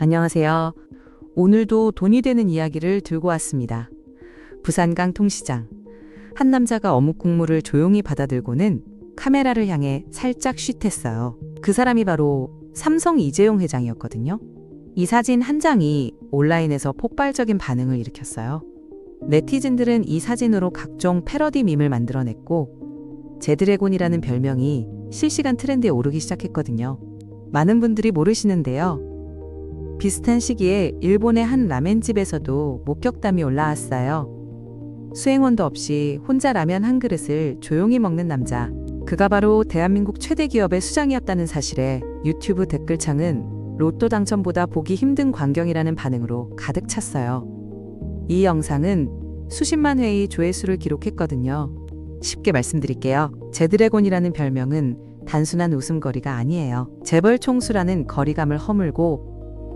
안녕하세요. 오늘도 돈이 되는 이야기를 들고 왔습니다. 부산강 통시장. 한 남자가 어묵 국물을 조용히 받아들고는 카메라를 향해 살짝 쉿했어요. 그 사람이 바로 삼성 이재용 회장이었거든요. 이 사진 한 장이 온라인에서 폭발적인 반응을 일으켰어요. 네티즌들은 이 사진으로 각종 패러디 밈을 만들어냈고 제드래곤이라는 별명이 실시간 트렌드에 오르기 시작했거든요. 많은 분들이 모르시는데요. 비슷한 시기에 일본의 한 라멘집에서도 목격담이 올라왔어요. 수행원도 없이 혼자 라면 한 그릇을 조용히 먹는 남자. 그가 바로 대한민국 최대 기업의 수장이었다는 사실에 유튜브 댓글창은 로또 당첨보다 보기 힘든 광경이라는 반응으로 가득 찼어요. 이 영상은 수십만 회의 조회수를 기록했거든요. 쉽게 말씀드릴게요. 제드래곤이라는 별명은 단순한 웃음거리가 아니에요. 재벌 총수라는 거리감을 허물고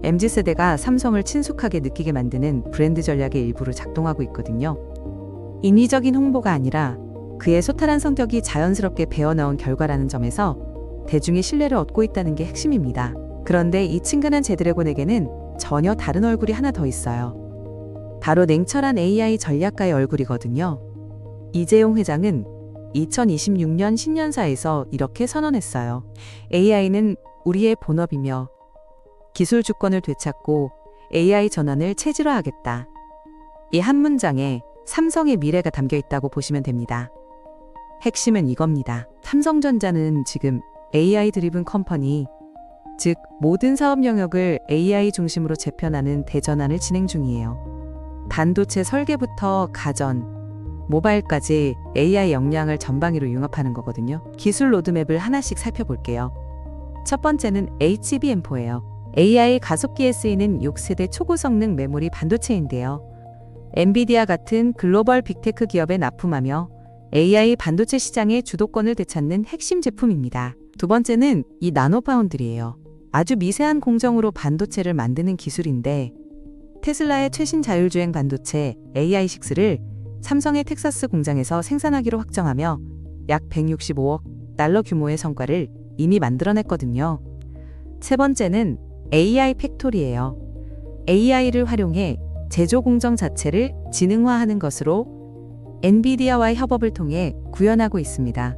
MZ세대가 삼성을 친숙하게 느끼게 만드는 브랜드 전략의 일부로 작동하고 있거든요. 인위적인 홍보가 아니라 그의 소탈한 성격이 자연스럽게 배어나온 결과라는 점에서 대중의 신뢰를 얻고 있다는 게 핵심입니다. 그런데 이 친근한 제드래곤에게는 전혀 다른 얼굴이 하나 더 있어요. 바로 냉철한 AI 전략가의 얼굴이거든요. 이재용 회장은 2026년 신년사에서 이렇게 선언했어요. AI는 우리의 본업이며 기술 주권을 되찾고 AI 전환을 체질화하겠다. 이 한 문장에 삼성의 미래가 담겨 있다고 보시면 됩니다. 핵심은 이겁니다. 삼성전자는 지금 AI 드리븐 컴퍼니, 즉 모든 사업 영역을 AI 중심으로 재편하는 대전환을 진행 중이에요. 반도체 설계부터 가전, 모바일까지 AI 역량을 전방위로 융합하는 거거든요. 기술 로드맵을 하나씩 살펴볼게요. 첫 번째는 HBM4예요. AI 가속기에 쓰이는 6세대 초고성능 메모리 반도체인데요. 엔비디아 같은 글로벌 빅테크 기업에 납품하며 AI 반도체 시장의 주도권을 되찾는 핵심 제품입니다. 두 번째는 이 나노파운드리예요. 아주 미세한 공정으로 반도체를 만드는 기술인데 테슬라의 최신 자율주행 반도체 AI6를 삼성의 텍사스 공장에서 생산하기로 확정하며 약 165억 달러 규모의 성과를 이미 만들어냈거든요. 세 번째는 AI 팩토리예요. AI를 활용해 제조 공정 자체를 지능화하는 것으로 엔비디아와의 협업을 통해 구현하고 있습니다.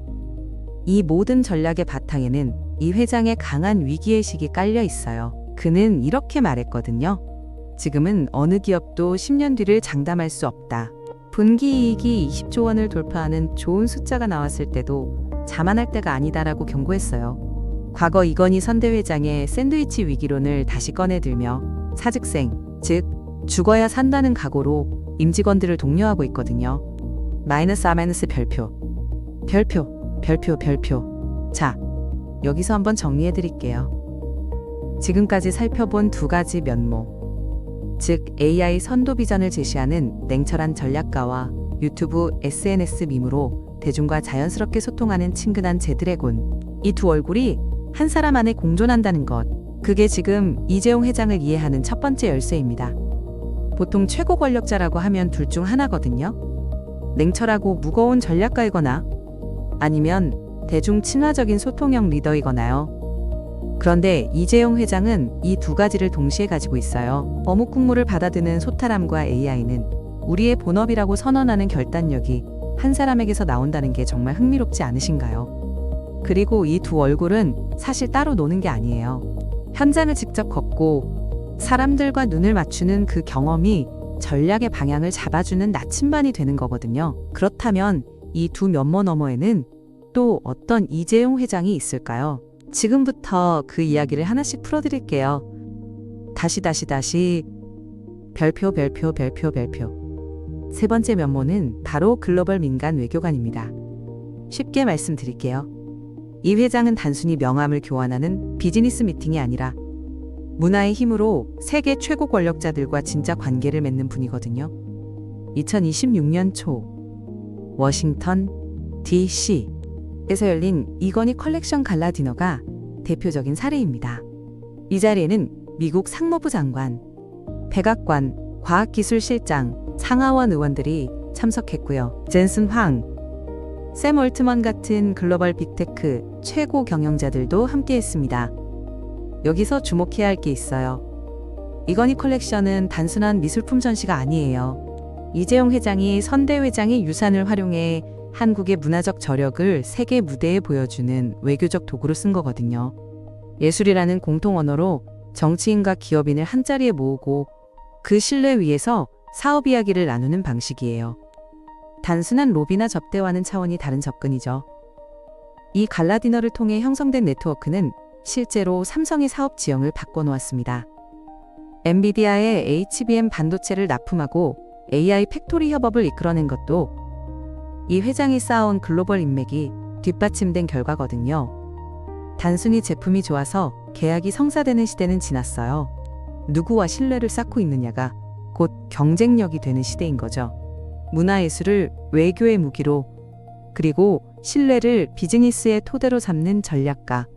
이 모든 전략의 바탕에는 이 회장의 강한 위기의식이 깔려 있어요. 그는 이렇게 말했거든요. 지금은 어느 기업도 10년 뒤를 장담할 수 없다. 분기이익이 20조 원을 돌파하는 좋은 숫자가 나왔을 때도 자만할 때가 아니다라고 경고했어요. 과거 이건희 선대 회장의 샌드위치 위기론을 다시 꺼내들며 사직생, 즉 죽어야 산다는 각오로 임직원들을 독려하고 있거든요. 마이너스 별표. 자, 여기서 한번 정리해 드릴게요. 지금까지 살펴본 두 가지 면모, 즉 AI 선도 비전을 제시하는 냉철한 전략가와 유튜브 SNS 밈으로 대중과 자연스럽게 소통하는 친근한 제드래곤. 이 두 얼굴이 한 사람 안에 공존한다는 것. 그게 지금 이재용 회장을 이해하는 첫 번째 열쇠입니다. 보통 최고 권력자라고 하면 둘 중 하나거든요. 냉철하고 무거운 전략가이거나 아니면 대중 친화적인 소통형 리더이거나요. 그런데 이재용 회장은 이 두 가지를 동시에 가지고 있어요. 어묵 국물을 받아드는 소탈함과 AI는 우리의 본업이라고 선언하는 결단력이 한 사람에게서 나온다는 게 정말 흥미롭지 않으신가요? 그리고 이 두 얼굴은 사실 따로 노는 게 아니에요. 현장을 직접 걷고 사람들과 눈을 맞추는 그 경험이 전략의 방향을 잡아주는 나침반이 되는 거거든요. 그렇다면 이 두 면모 너머에는 또 어떤 이재용 회장이 있을까요? 지금부터 그 이야기를 하나씩 풀어드릴게요. 다시 별표. 세 번째 면모는 바로 글로벌 민간 외교관입니다. 쉽게 말씀드릴게요. 이 회장은 단순히 명함을 교환하는 비즈니스 미팅이 아니라 문화의 힘으로 세계 최고 권력자들과 진짜 관계를 맺는 분이거든요. 2026년 초 워싱턴 DC에서 열린 이건희 컬렉션 갈라 디너가 대표적인 사례입니다. 이 자리에는 미국 상무부 장관, 백악관, 과학기술실장, 상하원 의원들이 참석했고요. 젠슨 황, 샘 올트먼 같은 글로벌 빅테크 최고 경영자들도 함께했습니다. 여기서 주목해야 할 게 있어요. 이건희 컬렉션은 단순한 미술품 전시가 아니에요. 이재용 회장이 선대 회장의 유산을 활용해 한국의 문화적 저력을 세계 무대에 보여주는 외교적 도구로 쓴 거거든요. 예술이라는 공통 언어로 정치인과 기업인을 한자리에 모으고 그 신뢰 위에서 사업 이야기를 나누는 방식이에요. 단순한 로비나 접대와는 차원이 다른 접근이죠. 이 갈라 디너를 통해 형성된 네트워크는 실제로 삼성의 사업 지형을 바꿔놓았습니다. 엔비디아의 HBM 반도체를 납품하고 AI 팩토리 협업을 이끌어낸 것도 이 회장이 쌓아온 글로벌 인맥이 뒷받침된 결과거든요. 단순히 제품이 좋아서 계약이 성사되는 시대는 지났어요. 누구와 신뢰를 쌓고 있느냐가 곧 경쟁력이 되는 시대인 거죠. 문화예술을 외교의 무기로, 그리고 신뢰를 비즈니스의 토대로 삼는 전략가.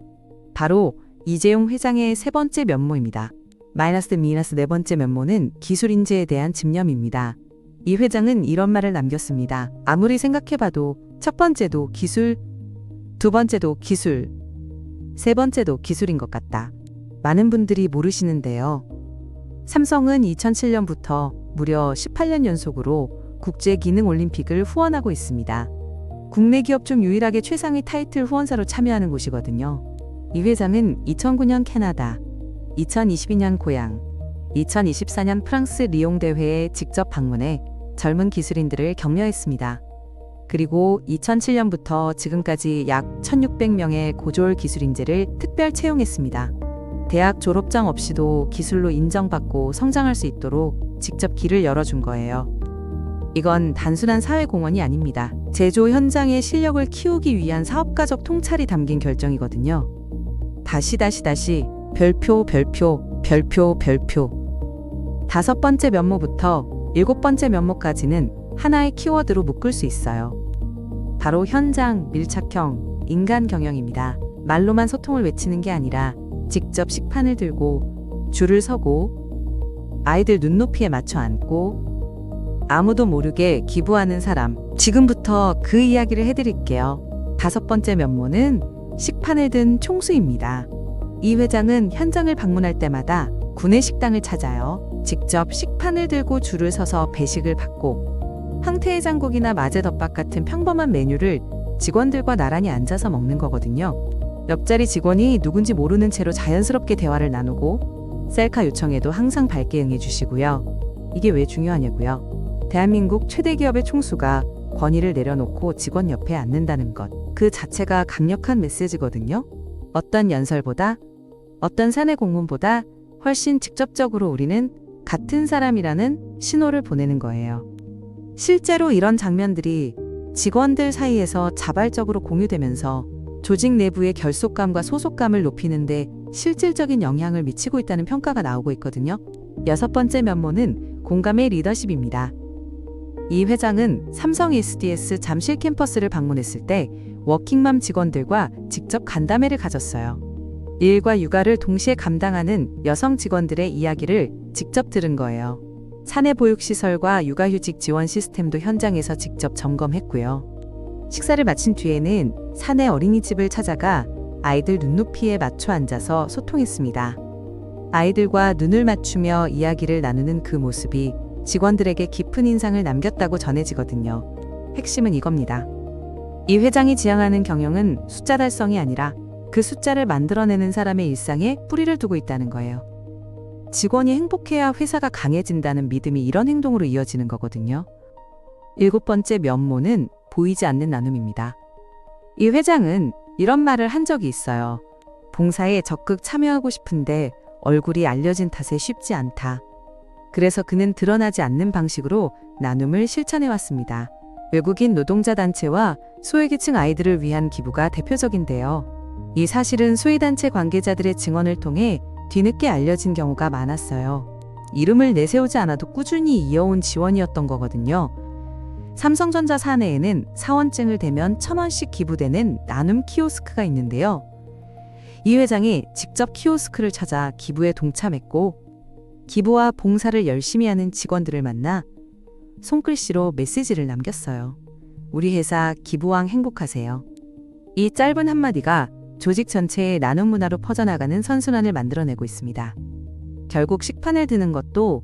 바로 이재용 회장의 세 번째 면모입니다. 네 번째 면모는 기술 인재에 대한 집념입니다. 이 회장은 이런 말을 남겼습니다. 아무리 생각해봐도 첫 번째도 기술, 두 번째도 기술, 세 번째도 기술인 것 같다. 많은 분들이 모르시는데요. 삼성은 2007년부터 무려 18년 연속으로 국제기능올림픽을 후원하고 있습니다. 국내 기업 중 유일하게 최상위 타이틀 후원사로 참여하는 곳이거든요. 이 회장은 2009년 캐나다, 2022년 고향, 2024년 프랑스 리옹 대회에 직접 방문해 젊은 기술인들을 격려했습니다. 그리고 2007년부터 지금까지 약 1,600명의 고졸 기술 인재를 특별 채용했습니다. 대학 졸업장 없이도 기술로 인정받고 성장할 수 있도록 직접 길을 열어준 거예요. 이건 단순한 사회공헌이 아닙니다. 제조 현장의 실력을 키우기 위한 사업가적 통찰이 담긴 결정이거든요. 별표. 다섯 번째 면모부터 일곱 번째 면모까지는 하나의 키워드로 묶을 수 있어요. 바로 현장, 밀착형, 인간 경영입니다. 말로만 소통을 외치는 게 아니라 직접 식판을 들고 줄을 서고 아이들 눈높이에 맞춰 앉고 아무도 모르게 기부하는 사람. 지금부터 그 이야기를 해드릴게요. 다섯 번째 면모는 식판을 든 총수입니다. 이 회장은 현장을 방문할 때마다 구내 식당을 찾아요. 직접 식판을 들고 줄을 서서 배식을 받고 황태해장국이나 마제덮밥 같은 평범한 메뉴를 직원들과 나란히 앉아서 먹는 거거든요. 옆자리 직원이 누군지 모르는 채로 자연스럽게 대화를 나누고 셀카 요청에도 항상 밝게 응해주시고요. 이게 왜 중요하냐고요? 대한민국 최대 기업의 총수가 권위를 내려놓고 직원 옆에 앉는다는 것. 그 자체가 강력한 메시지거든요. 어떤 연설보다, 어떤 사내 공문보다 훨씬 직접적으로 우리는 같은 사람이라는 신호를 보내는 거예요. 실제로 이런 장면들이 직원들 사이에서 자발적으로 공유되면서 조직 내부의 결속감과 소속감을 높이는데 실질적인 영향을 미치고 있다는 평가가 나오고 있거든요. 여섯 번째 면모는 공감의 리더십입니다. 이 회장은 삼성 SDS 잠실 캠퍼스를 방문했을 때 워킹맘 직원들과 직접 간담회를 가졌어요. 일과 육아를 동시에 감당하는 여성 직원들의 이야기를 직접 들은 거예요. 사내 보육시설과 육아휴직 지원 시스템도 현장에서 직접 점검했고요. 식사를 마친 뒤에는 사내 어린이집을 찾아가 아이들 눈높이에 맞춰 앉아서 소통했습니다. 아이들과 눈을 맞추며 이야기를 나누는 그 모습이 직원들에게 깊은 인상을 남겼다고 전해지거든요. 핵심은 이겁니다. 이 회장이 지향하는 경영은 숫자 달성이 아니라 그 숫자를 만들어내는 사람의 일상에 뿌리를 두고 있다는 거예요. 직원이 행복해야 회사가 강해진다는 믿음이 이런 행동으로 이어지는 거거든요. 일곱 번째 면모는 보이지 않는 나눔입니다. 이 회장은 이런 말을 한 적이 있어요. 봉사에 적극 참여하고 싶은데 얼굴이 알려진 탓에 쉽지 않다. 그래서 그는 드러나지 않는 방식으로 나눔을 실천해왔습니다. 외국인 노동자 단체와 소외계층 아이들을 위한 기부가 대표적인데요. 이 사실은 소외단체 관계자들의 증언을 통해 뒤늦게 알려진 경우가 많았어요. 이름을 내세우지 않아도 꾸준히 이어온 지원이었던 거거든요. 삼성전자 사내에는 사원증을 대면 1,000원씩 기부되는 나눔 키오스크가 있는데요. 이 회장이 직접 키오스크를 찾아 기부에 동참했고 기부와 봉사를 열심히 하는 직원들을 만나 손글씨로 메시지를 남겼어요. 우리 회사 기부왕 행복하세요. 이 짧은 한마디가 조직 전체의 나눔 문화로 퍼져나가는 선순환을 만들어내고 있습니다. 결국 식판을 드는 것도,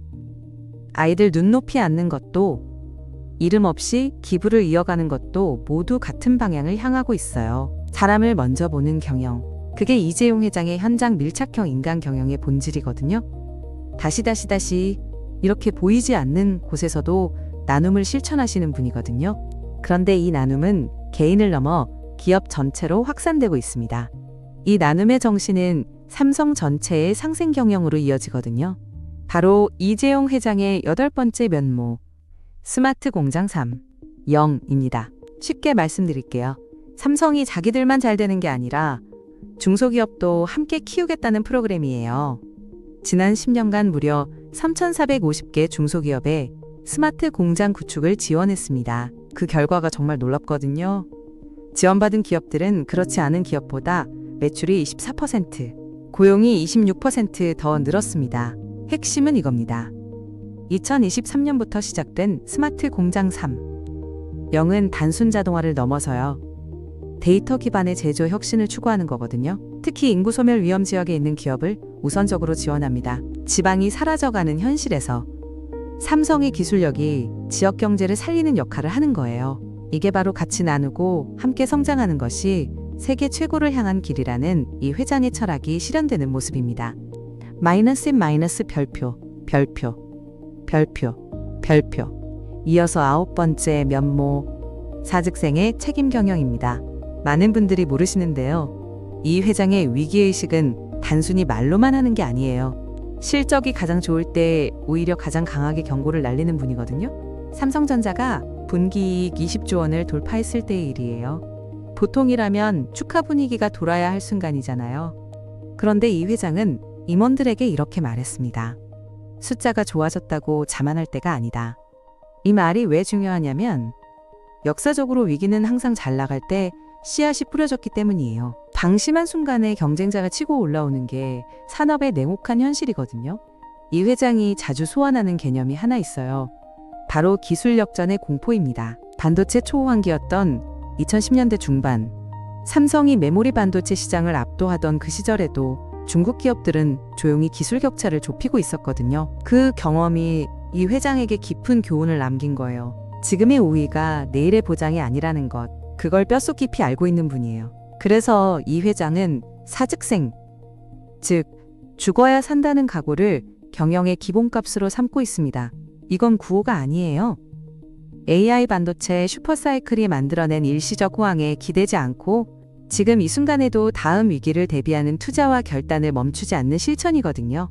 아이들 눈높이 앉는 것도, 이름 없이 기부를 이어가는 것도 모두 같은 방향을 향하고 있어요. 사람을 먼저 보는 경영. 그게 이재용 회장의 현장 밀착형 인간 경영의 본질이거든요. 다시 이렇게 보이지 않는 곳에서도 나눔을 실천하시는 분이거든요. 그런데 이 나눔은 개인을 넘어 기업 전체로 확산되고 있습니다. 이 나눔의 정신은 삼성 전체의 상생 경영으로 이어지거든요. 바로 이재용 회장의 8번째 면모, 스마트 공장 3.0입니다. 쉽게 말씀드릴게요. 삼성이 자기들만 잘 되는 게 아니라 중소기업도 함께 키우겠다는 프로그램이에요. 지난 10년간 무려 3,450개 중소기업에 스마트 공장 구축을 지원했습니다. 그 결과가 정말 놀랍거든요. 지원받은 기업들은 그렇지 않은 기업보다 매출이 24%, 고용이 26% 더 늘었습니다. 핵심은 이겁니다. 2023년부터 시작된 스마트 공장 3.0은 단순 자동화를 넘어서요. 데이터 기반의 제조 혁신을 추구하는 거거든요. 특히 인구 소멸 위험 지역에 있는 기업을 우선적으로 지원합니다. 지방이 사라져가는 현실에서 삼성의 기술력이 지역 경제를 살리는 역할을 하는 거예요. 이게 바로 같이 나누고 함께 성장하는 것이 세계 최고를 향한 길이라는 이 회장의 철학이 실현되는 모습입니다. 마이너스 앤 마이너스 별표. 이어서 9번째 면모, 사직생의 책임 경영입니다. 많은 분들이 모르시는데요. 이 회장의 위기의식은 단순히 말로만 하는 게 아니에요. 실적이 가장 좋을 때 오히려 가장 강하게 경고를 날리는 분이거든요. 삼성전자가 분기이익 20조 원을 돌파했을 때의 일이에요. 보통이라면 축하 분위기가 돌아야 할 순간이잖아요. 그런데 이 회장은 임원들에게 이렇게 말했습니다. 숫자가 좋아졌다고 자만할 때가 아니다. 이 말이 왜 중요하냐면 역사적으로 위기는 항상 잘 나갈 때 씨앗이 뿌려졌기 때문이에요. 방심한 순간에 경쟁자가 치고 올라오는 게 산업의 냉혹한 현실이거든요. 이 회장이 자주 소환하는 개념이 하나 있어요. 바로 기술 역전의 공포입니다. 반도체 초호황기였던 2010년대 중반, 삼성이 메모리 반도체 시장을 압도하던 그 시절에도 중국 기업들은 조용히 기술 격차를 좁히고 있었거든요. 그 경험이 이 회장에게 깊은 교훈을 남긴 거예요. 지금의 우위가 내일의 보장이 아니라는 것, 그걸 뼛속 깊이 알고 있는 분이에요. 그래서 이 회장은 사직생, 즉 죽어야 산다는 각오를 경영의 기본값으로 삼고 있습니다. 이건 구호가 아니에요. AI 반도체 슈퍼사이클이 만들어낸 일시적 호황에 기대지 않고 지금 이 순간에도 다음 위기를 대비하는 투자와 결단을 멈추지 않는 실천이거든요.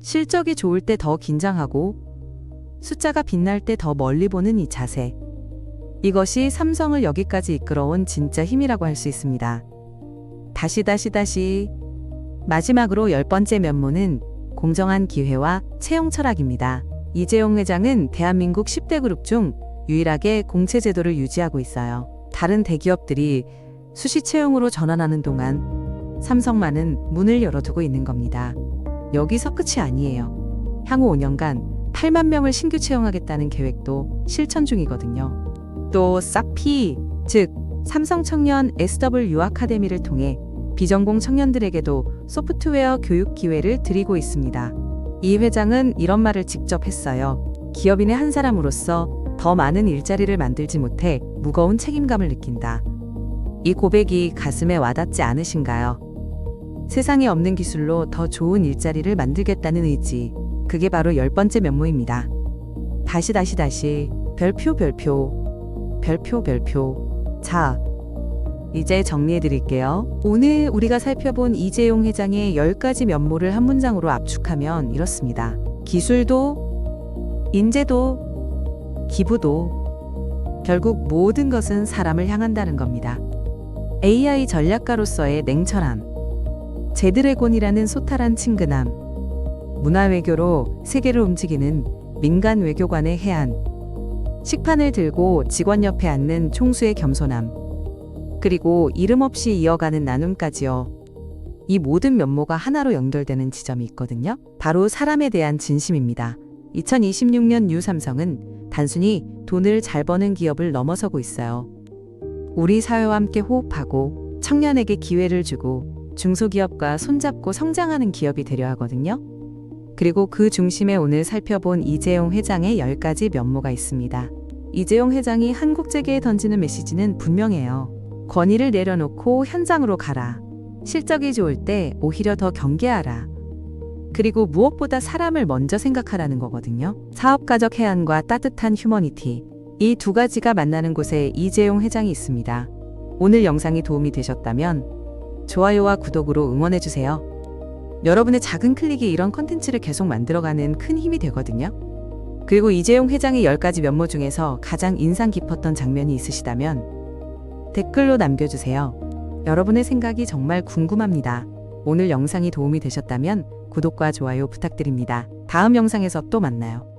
실적이 좋을 때 더 긴장하고 숫자가 빛날 때 더 멀리 보는 이 자세. 이것이 삼성을 여기까지 이끌어온 진짜 힘이라고 할 수 있습니다. 다시. 마지막으로 10번째 면모는 공정한 기회와 채용 철학입니다. 이재용 회장은 대한민국 10대 그룹 중 유일하게 공채 제도를 유지하고 있어요. 다른 대기업들이 수시 채용으로 전환하는 동안 삼성만은 문을 열어두고 있는 겁니다. 여기서 끝이 아니에요. 향후 5년간 8만 명을 신규 채용하겠다는 계획도 실천 중이거든요. 또 사피, 즉 삼성 청년 SW 아카데미를 통해 비전공 청년들에게도 소프트웨어 교육 기회를 드리고 있습니다. 이 회장은 이런 말을 직접 했어요. 기업인의 한 사람으로서 더 많은 일자리를 만들지 못해 무거운 책임감을 느낀다. 이 고백이 가슴에 와닿지 않으신가요? 세상에 없는 기술로 더 좋은 일자리를 만들겠다는 의지. 그게 바로 10번째 면모입니다. 다시. 별표. 자, 이제 정리해 드릴게요. 오늘 우리가 살펴본 이재용 회장의 10가지 면모를 한 문장으로 압축하면 이렇습니다. 기술도, 인재도, 기부도, 결국 모든 것은 사람을 향한다는 겁니다. AI 전략가로서의 냉철함, 제드래곤이라는 소탈한 친근함, 문화외교로 세계를 움직이는 민간 외교관의 해안, 식판을 들고 직원 옆에 앉는 총수의 겸손함, 그리고 이름 없이 이어가는 나눔까지요. 이 모든 면모가 하나로 연결되는 지점이 있거든요. 바로 사람에 대한 진심입니다. 2026년 뉴 삼성은 단순히 돈을 잘 버는 기업을 넘어서고 있어요. 우리 사회와 함께 호흡하고 청년에게 기회를 주고 중소기업과 손잡고 성장하는 기업이 되려 하거든요. 그리고 그 중심에 오늘 살펴본 이재용 회장의 10가지 면모가 있습니다. 이재용 회장이 한국재계에 던지는 메시지는 분명해요. 권위를 내려놓고 현장으로 가라. 실적이 좋을 때 오히려 더 경계하라. 그리고 무엇보다 사람을 먼저 생각하라는 거거든요. 사업가적 해안과 따뜻한 휴머니티. 이 두 가지가 만나는 곳에 이재용 회장이 있습니다. 오늘 영상이 도움이 되셨다면 좋아요와 구독으로 응원해주세요. 여러분의 작은 클릭이 이런 컨텐츠를 계속 만들어가는 큰 힘이 되거든요. 그리고 이재용 회장의 10가지 면모 중에서 가장 인상 깊었던 장면이 있으시다면 댓글로 남겨주세요. 여러분의 생각이 정말 궁금합니다. 오늘 영상이 도움이 되셨다면 구독과 좋아요 부탁드립니다. 다음 영상에서 또 만나요.